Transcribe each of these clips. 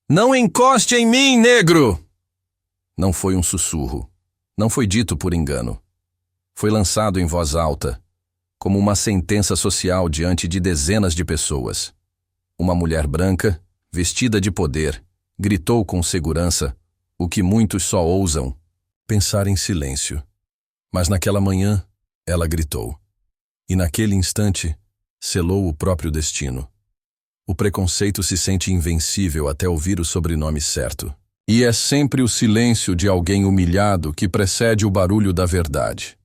Não encoste em mim, negro! Não foi um sussurro. Não foi dito por engano. Foi lançado em voz alta, como uma sentença social diante de dezenas de pessoas. Uma mulher branca, vestida de poder, gritou com segurança o que muitos só ousam: pensar em silêncio. Mas naquela manhã, ela gritou. E naquele instante, selou o próprio destino. O preconceito se sente invencível até ouvir o sobrenome certo. E é sempre o silêncio de alguém humilhado que precede o barulho da verdade.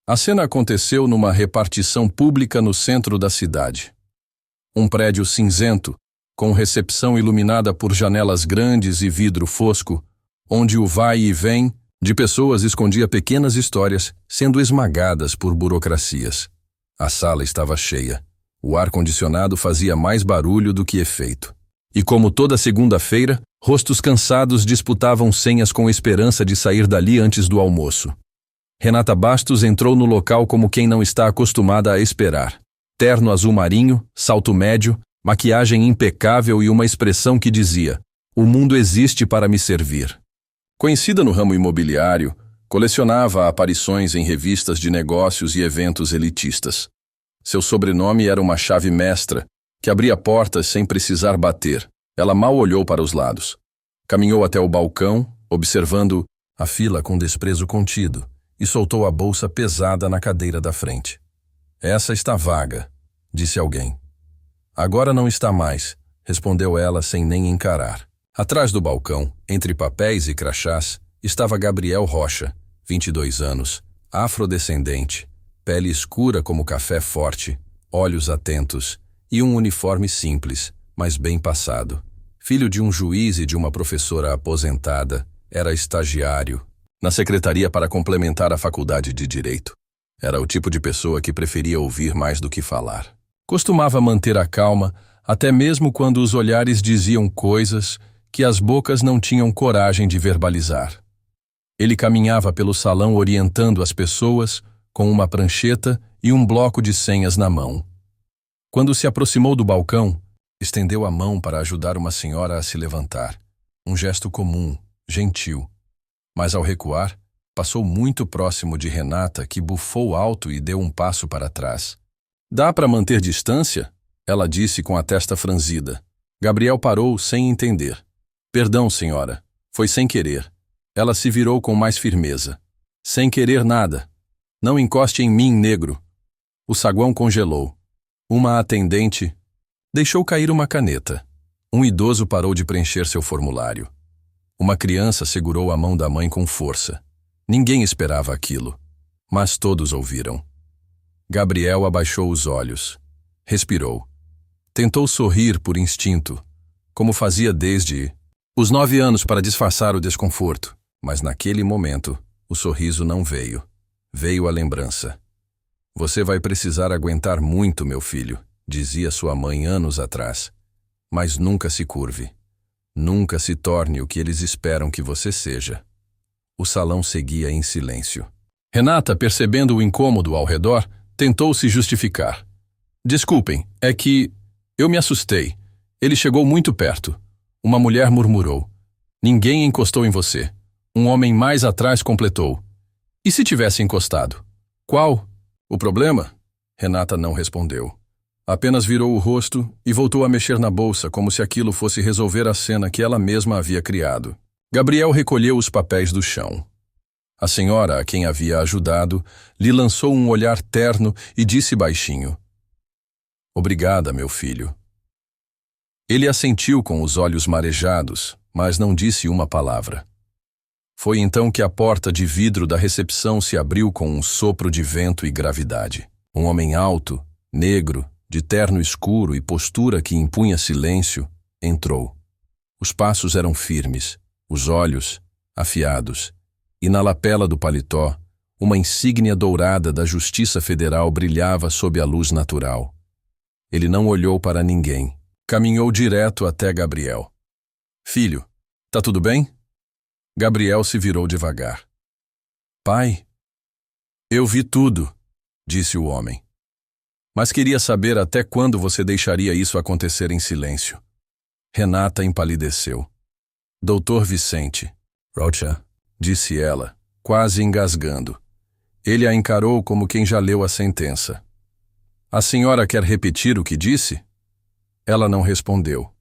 A cena aconteceu numa repartição pública no centro da cidade. Um prédio cinzento, com recepção iluminada por janelas grandes e vidro fosco, onde o vai e vem de pessoas escondia pequenas histórias sendo esmagadas por burocracias. A sala estava cheia. O ar-condicionado fazia mais barulho do que efeito. E como toda segunda-feira, rostos cansados disputavam senhas com esperança de sair dali antes do almoço. Renata Bastos entrou no local como quem não está acostumada a esperar. Terno azul marinho, salto médio, maquiagem impecável e uma expressão que dizia: "O mundo existe para me servir". Conhecida no ramo imobiliário, colecionava aparições em revistas de negócios e eventos elitistas. Seu sobrenome era uma chave mestra, que abria portas sem precisar bater. Ela mal olhou para os lados. Caminhou até o balcão, observando a fila com desprezo contido, e soltou a bolsa pesada na cadeira da frente. "Essa está vaga", disse alguém. "Agora não está mais", respondeu ela sem nem encarar. Atrás do balcão, entre papéis e crachás, estava Gabriel Rocha, 22 anos, afrodescendente, pele escura como café forte, olhos atentos e um uniforme simples, mas bem passado. Filho de um juiz e de uma professora aposentada, era estagiário na secretaria para complementar a faculdade de Direito. Era o tipo de pessoa que preferia ouvir mais do que falar. Costumava manter a calma, até mesmo quando os olhares diziam coisas que as bocas não tinham coragem de verbalizar. Ele caminhava pelo salão orientando as pessoas, com uma prancheta e um bloco de senhas na mão. Quando se aproximou do balcão, estendeu a mão para ajudar uma senhora a se levantar. Um gesto comum, gentil. Mas ao recuar, passou muito próximo de Renata, que bufou alto e deu um passo para trás. "Dá para manter distância?", ela disse com a testa franzida. Gabriel parou sem entender. "Perdão, senhora. Foi sem querer." Ela se virou com mais firmeza. "Sem querer nada. Não encoste em mim, negro." O saguão congelou. Uma atendente deixou cair uma caneta. Um idoso parou de preencher seu formulário. Uma criança segurou a mão da mãe com força. Ninguém esperava aquilo, mas todos ouviram. Gabriel abaixou os olhos. Respirou. Tentou sorrir por instinto, como fazia desde os 9 anos para disfarçar o desconforto. Mas naquele momento, o sorriso não veio. Veio a lembrança. "Você vai precisar aguentar muito, meu filho", dizia sua mãe anos atrás. "Mas nunca se curve. Nunca se torne o que eles esperam que você seja." O salão seguia em silêncio. Renata, percebendo o incômodo ao redor, tentou se justificar. "Desculpem, é que eu me assustei. Ele chegou muito perto." Uma mulher murmurou. "Ninguém encostou em você." Um homem mais atrás completou. "E se tivesse encostado?" "Qual o problema?" Renata não respondeu. Apenas virou o rosto e voltou a mexer na bolsa, como se aquilo fosse resolver a cena que ela mesma havia criado. Gabriel recolheu os papéis do chão. A senhora, a quem havia ajudado, lhe lançou um olhar terno e disse baixinho: "Obrigada, meu filho." Ele assentiu com os olhos marejados, mas não disse uma palavra. Foi então que a porta de vidro da recepção se abriu com um sopro de vento e gravidade. Um homem alto, negro, de terno escuro e postura que impunha silêncio, entrou. Os passos eram firmes, os olhos afiados, e na lapela do paletó, uma insígnia dourada da Justiça Federal brilhava sob a luz natural. Ele não olhou para ninguém. Caminhou direto até Gabriel. "Filho, tá tudo bem?" Gabriel se virou devagar. "Pai?" "Eu vi tudo", disse o homem. "Mas queria saber até quando você deixaria isso acontecer em silêncio." Renata empalideceu. Doutor Vicente, Rocha, disse ela, quase engasgando. Ele a encarou como quem já leu a sentença. A senhora quer repetir o que disse? Ela não respondeu.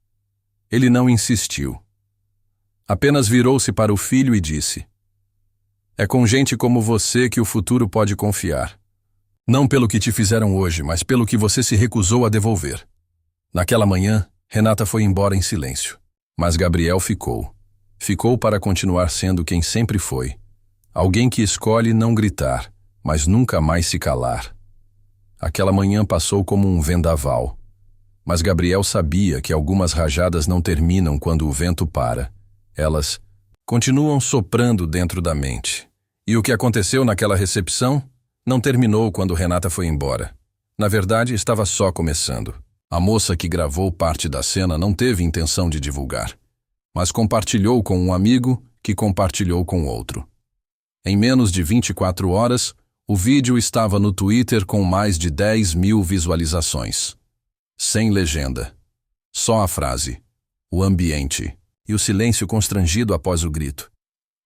Ele não insistiu. Apenas virou-se para o filho e disse: é com gente como você que o futuro pode confiar. Não pelo que te fizeram hoje, mas pelo que você se recusou a devolver. Naquela manhã, Renata foi embora em silêncio. Mas Gabriel ficou. Ficou para continuar sendo quem sempre foi. Alguém que escolhe não gritar, mas nunca mais se calar. Aquela manhã passou como um vendaval. Mas Gabriel sabia que algumas rajadas não terminam quando o vento para. Elas continuam soprando dentro da mente. E o que aconteceu naquela recepção não terminou quando Renata foi embora. Na verdade, estava só começando. A moça que gravou parte da cena não teve intenção de divulgar, mas compartilhou com um amigo que compartilhou com outro. Em menos de 24 horas, o vídeo estava no Twitter com mais de 10.000 visualizações. Sem legenda. Só a frase, o ambiente e o silêncio constrangido após o grito.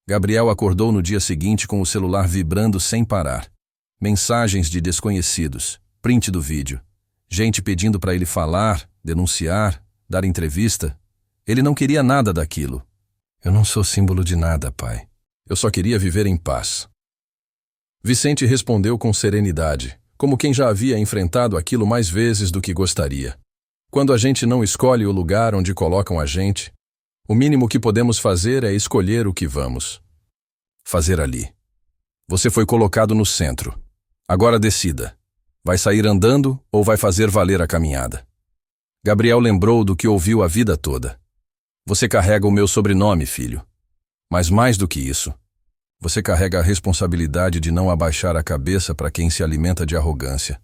Gabriel acordou no dia seguinte com o celular vibrando sem parar. Mensagens de desconhecidos, print do vídeo. Gente pedindo para ele falar, denunciar, dar entrevista. Ele não queria nada daquilo. Eu não sou símbolo de nada, pai. Eu só queria viver em paz. Vicente respondeu com serenidade, como quem já havia enfrentado aquilo mais vezes do que gostaria. Quando a gente não escolhe o lugar onde colocam a gente, o mínimo que podemos fazer é escolher o que vamos fazer ali. Você foi colocado no centro. Agora decida. Vai sair andando ou vai fazer valer a caminhada? Gabriel lembrou do que ouviu a vida toda. Você carrega o meu sobrenome, filho. Mas mais do que isso, você carrega a responsabilidade de não abaixar a cabeça para quem se alimenta de arrogância.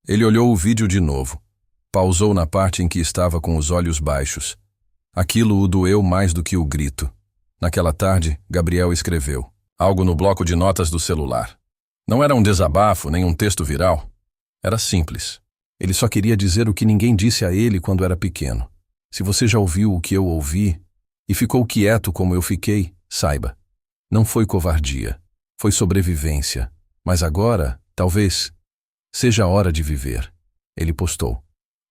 Ele olhou o vídeo de novo. Pausou na parte em que estava com os olhos baixos. Aquilo o doeu mais do que o grito. Naquela tarde, Gabriel escreveu algo no bloco de notas do celular. Não era um desabafo, nem um texto viral. Era simples. Ele só queria dizer o que ninguém disse a ele quando era pequeno. Se você já ouviu o que eu ouvi e ficou quieto como eu fiquei, saiba. Não foi covardia, foi sobrevivência. Mas agora, talvez, seja a hora de viver. Ele postou.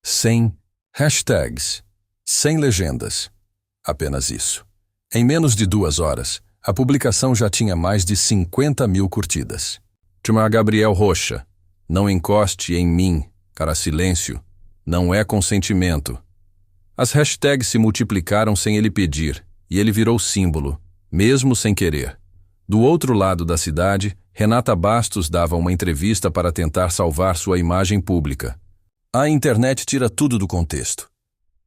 Sem hashtags, sem legendas. Apenas isso. Em menos de 2 horas, a publicação já tinha mais de 50.000 curtidas. Chama Gabriel Rocha. Não encoste em mim, cara, silêncio. Não é consentimento. As hashtags se multiplicaram sem ele pedir, e ele virou símbolo, mesmo sem querer. Do outro lado da cidade, Renata Bastos dava uma entrevista para tentar salvar sua imagem pública. A internet tira tudo do contexto.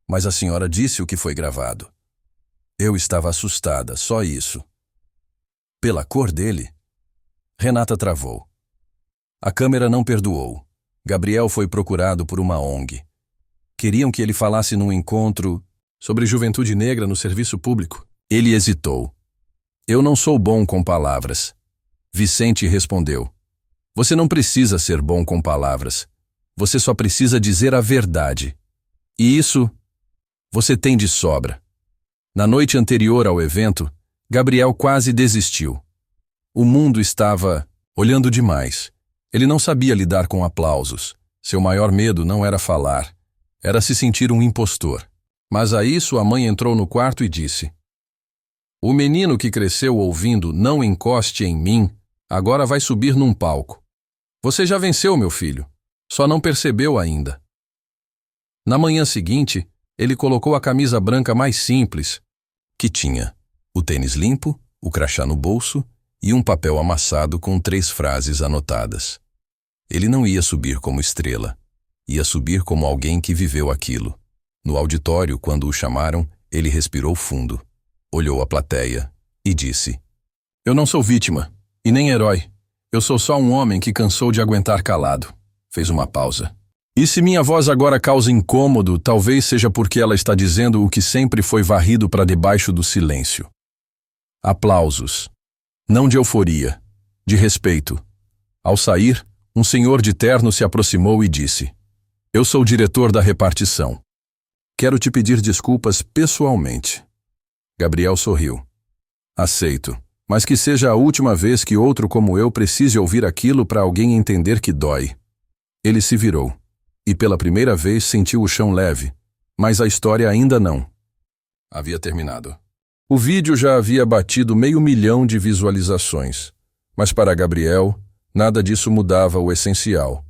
Mas a senhora disse o que foi gravado. Eu estava assustada, só isso. Pela cor dele? Renata travou. A câmera não perdoou. Gabriel foi procurado por uma ONG. Queriam que ele falasse num encontro sobre juventude negra no serviço público. Ele hesitou. Eu não sou bom com palavras. Vicente respondeu. Você não precisa ser bom com palavras. Você só precisa dizer a verdade. E isso você tem de sobra. Na noite anterior ao evento, Gabriel quase desistiu. O mundo estava olhando demais. Ele não sabia lidar com aplausos. Seu maior medo não era falar, era se sentir um impostor. Mas aí sua mãe entrou no quarto e disse: o menino que cresceu ouvindo "não encoste em mim", agora vai subir num palco. Você já venceu, meu filho. Só não percebeu ainda. Na manhã seguinte, ele colocou a camisa branca mais simples que tinha, o tênis limpo, o crachá no bolso e um papel amassado com 3 frases anotadas. Ele não ia subir como estrela, ia subir como alguém que viveu aquilo. No auditório, quando o chamaram, ele respirou fundo, olhou a plateia e disse: eu não sou vítima, e nem herói. Eu sou só um homem que cansou de aguentar calado. Fez uma pausa. E se minha voz agora causa incômodo, talvez seja porque ela está dizendo o que sempre foi varrido para debaixo do silêncio. Aplausos. Não de euforia, de respeito. Ao sair, um senhor de terno se aproximou e disse: eu sou o diretor da repartição. Quero te pedir desculpas pessoalmente. Gabriel sorriu. Aceito, mas que seja a última vez que outro como eu precise ouvir aquilo para alguém entender que dói. Ele se virou, e pela primeira vez sentiu o chão leve, mas a história ainda não havia terminado. O vídeo já havia batido 500.000 de visualizações, mas para Gabriel, nada disso mudava o essencial.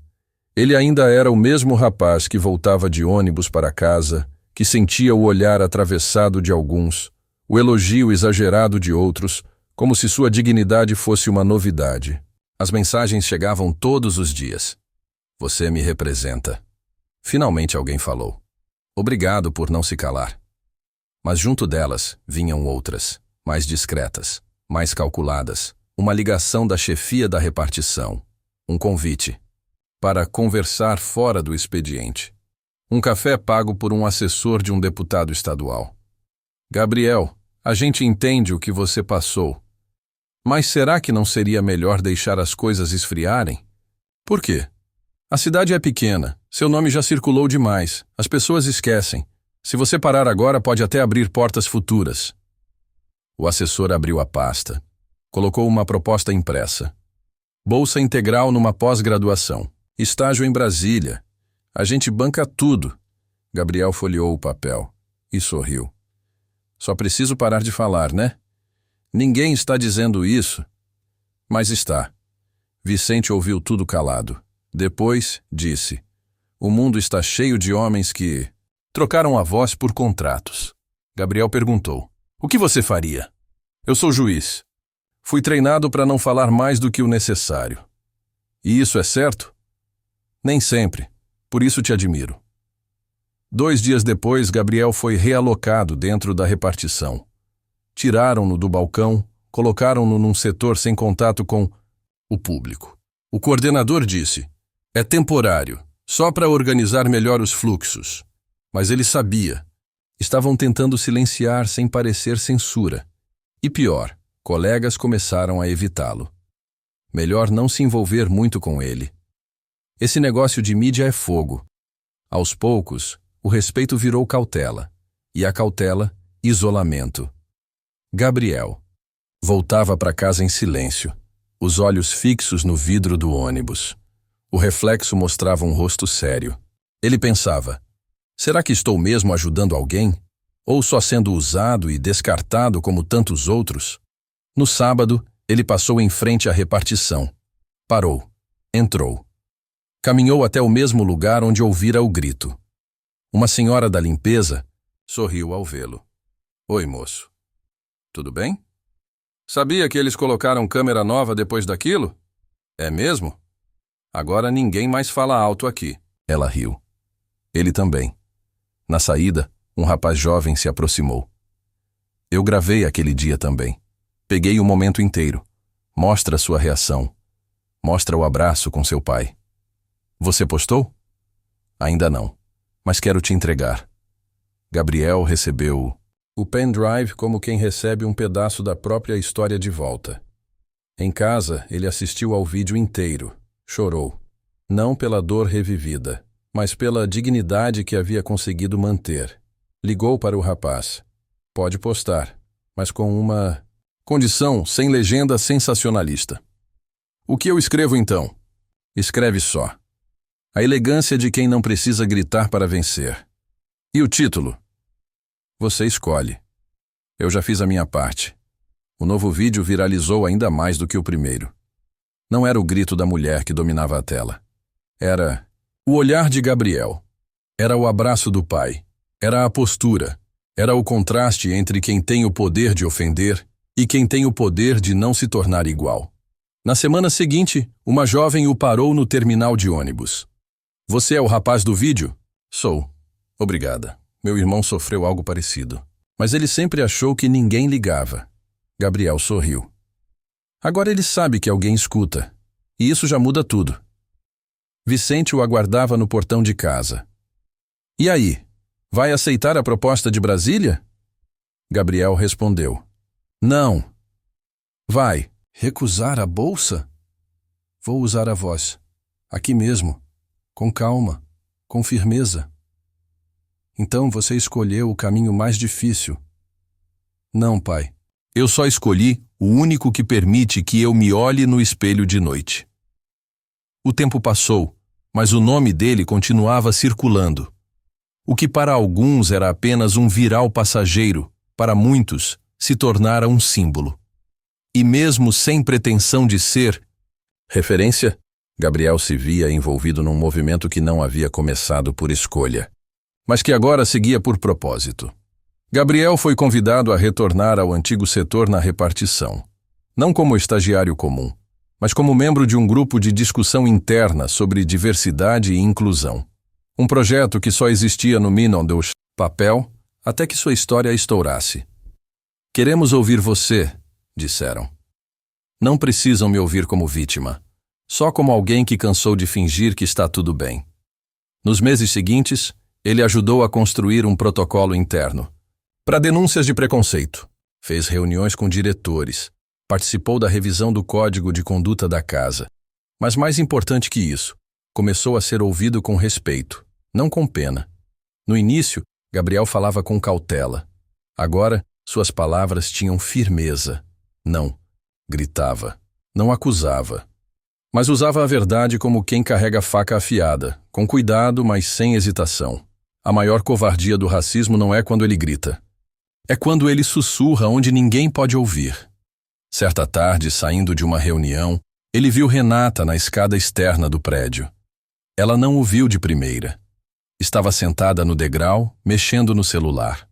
Ele ainda era o mesmo rapaz que voltava de ônibus para casa, que sentia o olhar atravessado de alguns, o elogio exagerado de outros, como se sua dignidade fosse uma novidade. As mensagens chegavam todos os dias. Você me representa. Finalmente alguém falou. Obrigado por não se calar. Mas junto delas vinham outras, mais discretas, mais calculadas, uma ligação da chefia da repartição, um convite para conversar fora do expediente. Um café pago por um assessor de um deputado estadual. Gabriel, a gente entende o que você passou. Mas será que não seria melhor deixar as coisas esfriarem? Por quê? A cidade é pequena, seu nome já circulou demais, as pessoas esquecem. Se você parar agora, pode até abrir portas futuras. O assessor abriu a pasta. Colocou uma proposta impressa. Bolsa integral numa pós-graduação. Estágio em Brasília. A gente banca tudo. Gabriel folheou o papel e sorriu. Só preciso parar de falar, né? Ninguém está dizendo isso. Mas está. Vicente ouviu tudo calado. Depois, disse. O mundo está cheio de homens que trocaram a voz por contratos. Gabriel perguntou. O que você faria? Eu sou juiz. Fui treinado para não falar mais do que o necessário. E isso é certo? Nem sempre. Por isso te admiro. 2 dias depois, Gabriel foi realocado dentro da repartição. Tiraram-no do balcão, colocaram-no num setor sem contato com o público. O coordenador disse, é temporário, só para organizar melhor os fluxos. Mas ele sabia. Estavam tentando silenciar sem parecer censura. E pior, colegas começaram a evitá-lo. Melhor não se envolver muito com ele. Esse negócio de mídia é fogo. Aos poucos, o respeito virou cautela. E a cautela, isolamento. Gabriel voltava para casa em silêncio, os olhos fixos no vidro do ônibus. O reflexo mostrava um rosto sério. Ele pensava, será que estou mesmo ajudando alguém? Ou só sendo usado e descartado como tantos outros? No sábado, ele passou em frente à repartição. Parou. Entrou. Caminhou até o mesmo lugar onde ouvira o grito. Uma senhora da limpeza sorriu ao vê-lo. Oi, moço. Tudo bem? Sabia que eles colocaram câmera nova depois daquilo? É mesmo? Agora ninguém mais fala alto aqui. Ela riu. Ele também. Na saída, um rapaz jovem se aproximou. Eu gravei aquele dia também. Peguei o momento inteiro. Mostra sua reação. Mostra o abraço com seu pai. Você postou? Ainda não, mas quero te entregar. Gabriel recebeu o pendrive como quem recebe um pedaço da própria história de volta. Em casa, ele assistiu ao vídeo inteiro. Chorou. Não pela dor revivida, mas pela dignidade que havia conseguido manter. Ligou para o rapaz. Pode postar, mas com uma condição sem legenda sensacionalista. O que eu escrevo então? Escreve só. A elegância de quem não precisa gritar para vencer. E o título? Você escolhe. Eu já fiz a minha parte. O novo vídeo viralizou ainda mais do que o primeiro. Não era o grito da mulher que dominava a tela. Era o olhar de Gabriel. Era o abraço do pai. Era a postura. Era o contraste entre quem tem o poder de ofender e quem tem o poder de não se tornar igual. Na semana seguinte, uma jovem o parou no terminal de ônibus. Você é o rapaz do vídeo? Sou. Obrigada. Meu irmão sofreu algo parecido. Mas ele sempre achou que ninguém ligava. Gabriel sorriu. Agora ele sabe que alguém escuta. E isso já muda tudo. Vicente o aguardava no portão de casa. E aí? Vai aceitar a proposta de Brasília? Gabriel respondeu. Não. Vai. Recusar a bolsa? Vou usar a voz. Aqui mesmo. Com calma. Com firmeza. Então você escolheu o caminho mais difícil. Não, pai. Eu só escolhi o único que permite que eu me olhe no espelho de noite. O tempo passou, mas o nome dele continuava circulando. O que para alguns era apenas um viral passageiro, para muitos se tornara um símbolo. E mesmo sem pretensão de ser referência, Gabriel se via envolvido num movimento que não havia começado por escolha, mas que agora seguia por propósito. Gabriel foi convidado a retornar ao antigo setor na repartição, não como estagiário comum, mas como membro de um grupo de discussão interna sobre diversidade e inclusão. Um projeto que só existia no Minondos papel até que sua história estourasse. Queremos ouvir você, disseram. Não precisam me ouvir como vítima, só como alguém que cansou de fingir que está tudo bem. Nos meses seguintes, ele ajudou a construir um protocolo interno para denúncias de preconceito. Fez reuniões com diretores, participou da revisão do código de conduta da casa. Mas mais importante que isso, começou a ser ouvido com respeito, não com pena. No início, Gabriel falava com cautela. Agora, suas palavras tinham firmeza. Não gritava, não acusava, mas usava a verdade como quem carrega a faca afiada, com cuidado, mas sem hesitação. A maior covardia do racismo não é quando ele grita. É quando ele sussurra onde ninguém pode ouvir. Certa tarde, saindo de uma reunião, ele viu Renata na escada externa do prédio. Ela não o viu de primeira. Estava sentada no degrau, mexendo no celular.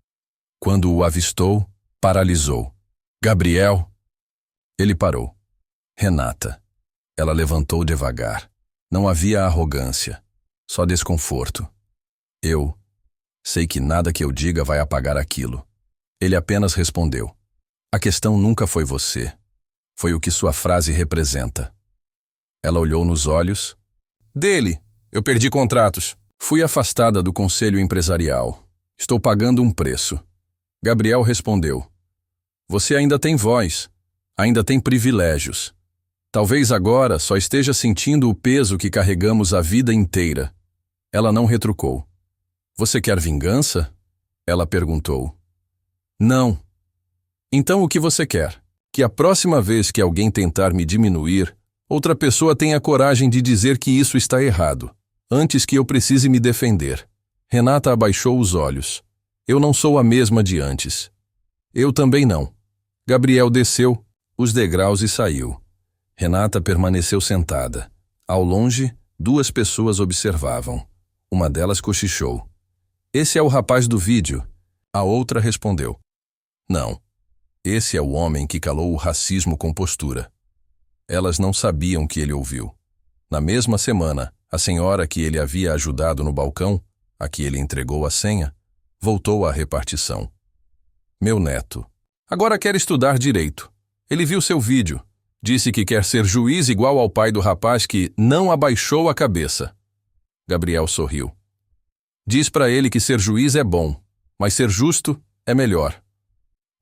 Quando o avistou, paralisou. Gabriel! Ele parou. Renata. Ela levantou devagar. Não havia arrogância, só desconforto. Eu sei que nada que eu diga vai apagar aquilo. Ele apenas respondeu. A questão nunca foi você. Foi o que sua frase representa. Ela olhou nos olhos. Dele. Eu perdi contratos. Fui afastada do conselho empresarial. Estou pagando um preço. Gabriel respondeu. Você ainda tem voz. Ainda tem privilégios. Talvez agora só esteja sentindo o peso que carregamos a vida inteira. Ela não retrucou. Você quer vingança? Ela perguntou. Não. Então o que você quer? Que a próxima vez que alguém tentar me diminuir, outra pessoa tenha coragem de dizer que isso está errado, antes que eu precise me defender. Renata abaixou os olhos. Eu não sou a mesma de antes. Eu também não. Gabriel desceu os degraus e saiu. Renata permaneceu sentada. Ao longe, duas pessoas observavam. Uma delas cochichou. Esse é o rapaz do vídeo. A outra respondeu. Não. Esse é o homem que calou o racismo com postura. Elas não sabiam que ele ouviu. Na mesma semana, a senhora que ele havia ajudado no balcão, a que ele entregou a senha, voltou à repartição. Meu neto. Agora quer estudar direito. Ele viu seu vídeo. Disse que quer ser juiz igual ao pai do rapaz que não abaixou a cabeça. Gabriel sorriu. Diz para ele que ser juiz é bom, mas ser justo é melhor.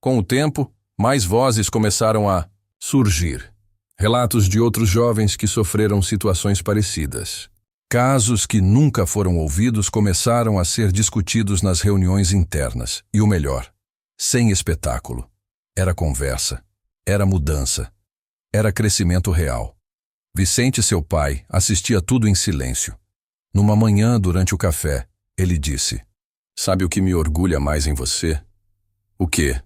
Com o tempo, mais vozes começaram a surgir. Relatos de outros jovens que sofreram situações parecidas. Casos que nunca foram ouvidos começaram a ser discutidos nas reuniões internas. E o melhor, sem espetáculo. Era conversa. Era mudança. Era crescimento real. Vicente, seu pai, assistia tudo em silêncio. Numa manhã, durante o café, ele disse: Sabe o que me orgulha mais em você? O quê?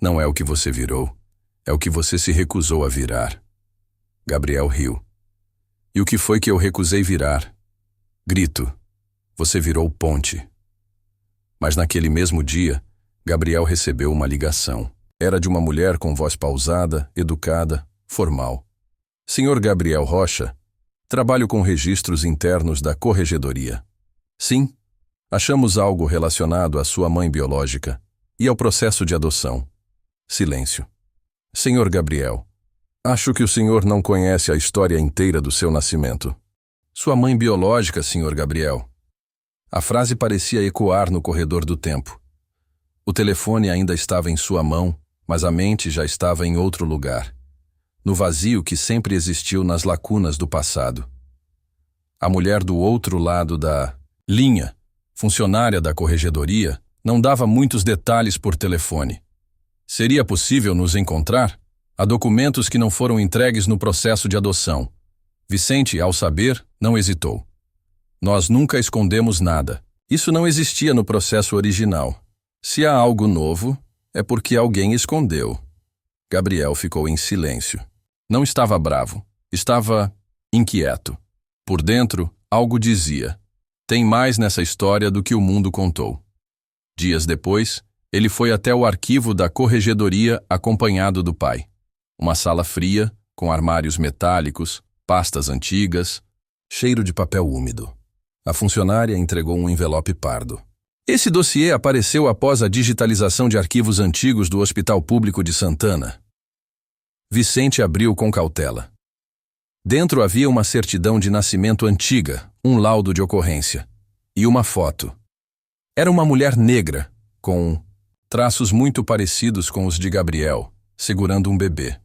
Não é o que você virou, é o que você se recusou a virar. Gabriel riu. E o que foi que eu recusei virar? Grito. Você virou ponte. Mas naquele mesmo dia, Gabriel recebeu uma ligação. Era de uma mulher com voz pausada, educada, formal. Senhor Gabriel Rocha, trabalho com registros internos da corregedoria. Sim, achamos algo relacionado à sua mãe biológica e ao processo de adoção. Silêncio. Senhor Gabriel, acho que o senhor não conhece a história inteira do seu nascimento. Sua mãe biológica, senhor Gabriel. A frase parecia ecoar no corredor do tempo. O telefone ainda estava em sua mão, mas a mente já estava em outro lugar, no vazio que sempre existiu nas lacunas do passado. A mulher do outro lado da linha funcionária da corregedoria, não dava muitos detalhes por telefone. Seria possível nos encontrar? Há documentos que não foram entregues no processo de adoção. Vicente, ao saber, não hesitou. Nós nunca escondemos nada. Isso não existia no processo original. Se há algo novo, é porque alguém escondeu. Gabriel ficou em silêncio. Não estava bravo. Estava inquieto. Por dentro, algo dizia: tem mais nessa história do que o mundo contou. Dias depois, ele foi até o arquivo da corregedoria acompanhado do pai. Uma sala fria, com armários metálicos, pastas antigas, cheiro de papel úmido. A funcionária entregou um envelope pardo. Esse dossiê apareceu após a digitalização de arquivos antigos do Hospital Público de Santana. Vicente abriu com cautela. Dentro havia uma certidão de nascimento antiga, um laudo de ocorrência e uma foto. Era uma mulher negra, com traços muito parecidos com os de Gabriel, segurando um bebê.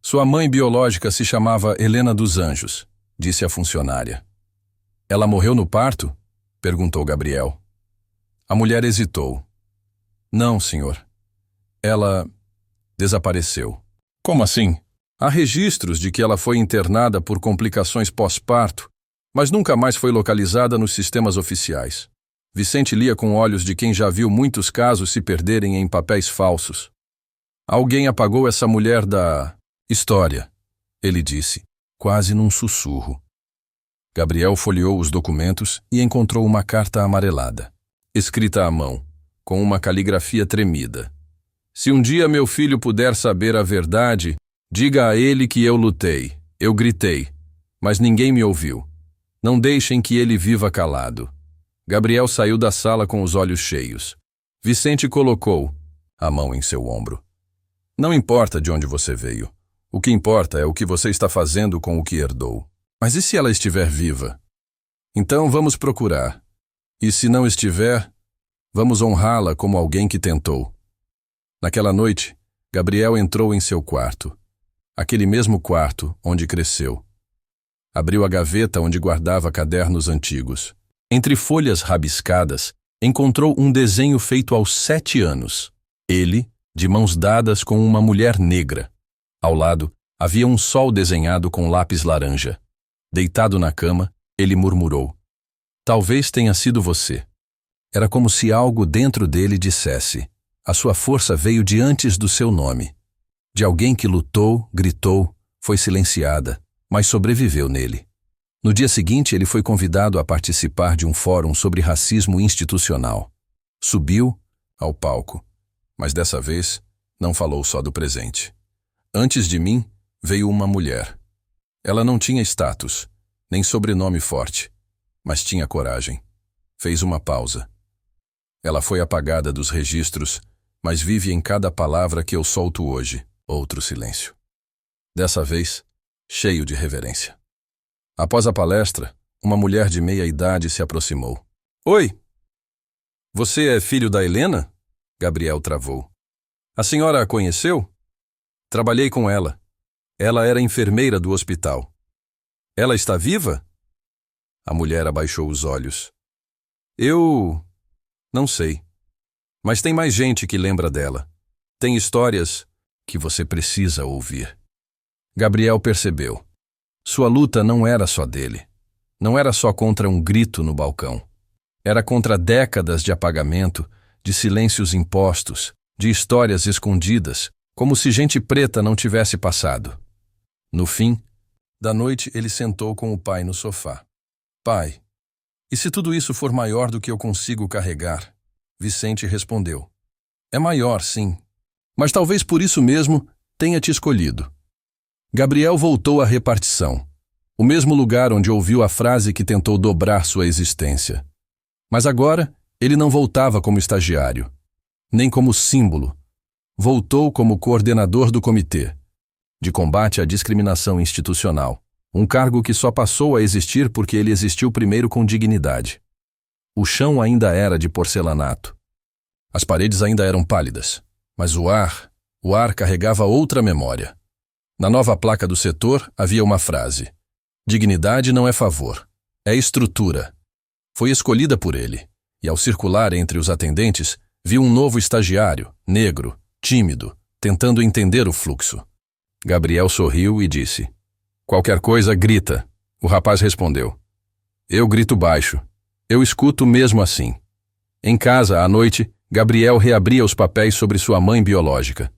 Sua mãe biológica se chamava Helena dos Anjos, disse a funcionária. Ela morreu no parto? Perguntou Gabriel. A mulher hesitou. Não, senhor. Ela desapareceu. Como assim? Há registros de que ela foi internada por complicações pós-parto, mas nunca mais foi localizada nos sistemas oficiais. Vicente lia com olhos de quem já viu muitos casos se perderem em papéis falsos. Alguém apagou essa mulher da história, ele disse, quase num sussurro. Gabriel folheou os documentos e encontrou uma carta amarelada, escrita à mão, com uma caligrafia tremida. Se um dia meu filho puder saber a verdade, diga a ele que eu lutei, eu gritei, mas ninguém me ouviu. Não deixem que ele viva calado. Gabriel saiu da sala com os olhos cheios. Vicente colocou a mão em seu ombro. Não importa de onde você veio. O que importa é o que você está fazendo com o que herdou. Mas e se ela estiver viva? Então vamos procurar. E se não estiver, vamos honrá-la como alguém que tentou. Naquela noite, Gabriel entrou em seu quarto. Aquele mesmo quarto onde cresceu. Abriu a gaveta onde guardava cadernos antigos. Entre folhas rabiscadas, encontrou um desenho feito aos 7 anos. Ele, de mãos dadas com uma mulher negra. Ao lado, havia um sol desenhado com lápis laranja. Deitado na cama, ele murmurou: talvez tenha sido você. Era como se algo dentro dele dissesse: a sua força veio de antes do seu nome. De alguém que lutou, gritou, foi silenciada, mas sobreviveu nele. No dia seguinte, ele foi convidado a participar de um fórum sobre racismo institucional. Subiu ao palco, mas dessa vez não falou só do presente. Antes de mim, veio uma mulher. Ela não tinha status, nem sobrenome forte, mas tinha coragem. Fez uma pausa. Ela foi apagada dos registros, mas vive em cada palavra que eu solto hoje. Outro silêncio. Dessa vez, cheio de reverência. Após a palestra, uma mulher de meia idade se aproximou. Oi! Você é filho da Helena? Gabriel travou. A senhora a conheceu? Trabalhei com ela. Ela era enfermeira do hospital. Ela está viva? A mulher abaixou os olhos. Eu não sei. Mas tem mais gente que lembra dela. Tem histórias que você precisa ouvir. Gabriel percebeu. Sua luta não era só dele. Não era só contra um grito no balcão. Era contra décadas de apagamento, de silêncios impostos, de histórias escondidas, como se gente preta não tivesse passado. No fim da noite, ele sentou com o pai no sofá. Pai, e se tudo isso for maior do que eu consigo carregar? Vicente respondeu. É maior, sim. Mas talvez por isso mesmo tenha te escolhido. Gabriel voltou à repartição, o mesmo lugar onde ouviu a frase que tentou dobrar sua existência. Mas agora, ele não voltava como estagiário, nem como símbolo. Voltou como coordenador do comitê de combate à discriminação institucional, um cargo que só passou a existir porque ele existiu primeiro com dignidade. O chão ainda era de porcelanato. As paredes ainda eram pálidas, mas o ar carregava outra memória. Na nova placa do setor havia uma frase: dignidade não é favor, é estrutura. Foi escolhida por ele. e ao circular entre os atendentes, viu um novo estagiário, negro, tímido, tentando entender o fluxo. Gabriel sorriu e disse: "Qualquer coisa, grita." O rapaz respondeu: "Eu grito baixo. Eu escuto mesmo assim." Em casa, à noite, Gabriel reabria os papéis sobre sua mãe biológica.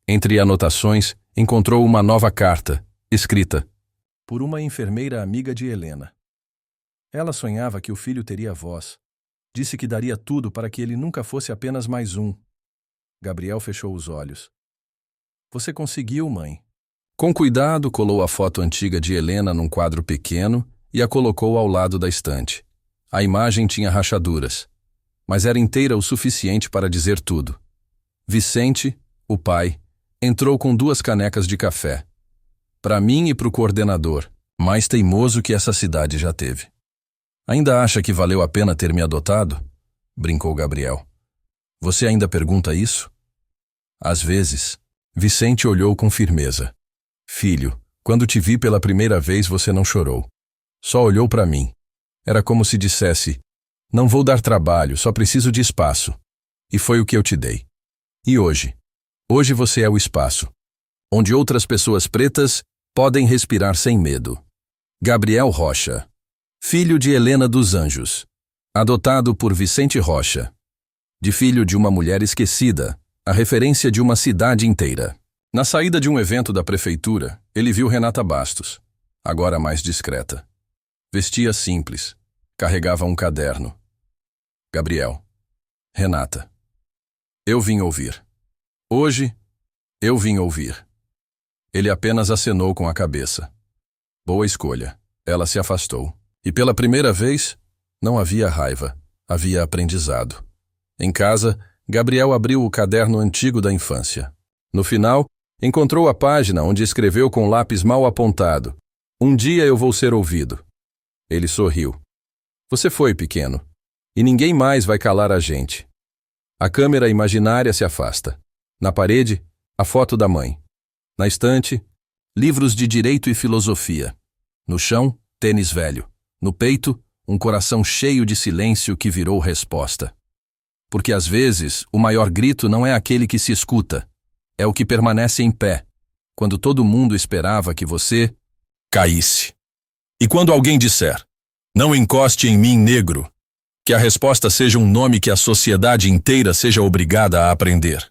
Entre anotações, encontrou uma nova carta, escrita por uma enfermeira amiga de Helena. Ela sonhava que o filho teria voz. Disse que daria tudo para que ele nunca fosse apenas mais um. Gabriel fechou os olhos. "Você conseguiu, mãe." Com cuidado, colou a foto antiga de Helena num quadro pequeno e a colocou ao lado da estante. A imagem tinha rachaduras, mas era inteira o suficiente para dizer tudo. Vicente, o pai, entrou com 2 canecas de café. Para mim e para o coordenador, mais teimoso que essa cidade já teve. "Ainda acha que valeu a pena ter me adotado?" brincou Gabriel. "Você ainda pergunta isso?" "Às vezes." Vicente olhou com firmeza. "Filho, quando te vi pela primeira vez você não chorou. Só olhou para mim. Era como se dissesse: não vou dar trabalho, só preciso de espaço. E foi o que eu te dei. E hoje? Hoje você é o espaço, onde outras pessoas pretas podem respirar sem medo." Gabriel Rocha, filho de Helena dos Anjos, adotado por Vicente Rocha. De filho de uma mulher esquecida, a referência de uma cidade inteira. Na saída de um evento da prefeitura, ele viu Renata Bastos, agora mais discreta. Vestia simples, carregava um caderno. Gabriel. Renata. "Eu vim ouvir. Hoje, eu vim ouvir." Ele apenas acenou com a cabeça. Boa escolha. Ela se afastou. E pela primeira vez, não havia raiva, havia aprendizado. Em casa, Gabriel abriu o caderno antigo da infância. No final, encontrou a página onde escreveu com lápis mal apontado: "Um dia eu vou ser ouvido." Ele sorriu. "Você foi, pequeno, e ninguém mais vai calar a gente." A câmera imaginária se afasta. Na parede, a foto da mãe. Na estante, livros de direito e filosofia. No chão, tênis velho. No peito, um coração cheio de silêncio que virou resposta. Porque às vezes, o maior grito não é aquele que se escuta, é o que permanece em pé, quando todo mundo esperava que você caísse. E quando alguém disser: "Não encoste em mim, negro", que a resposta seja um nome que a sociedade inteira seja obrigada a aprender.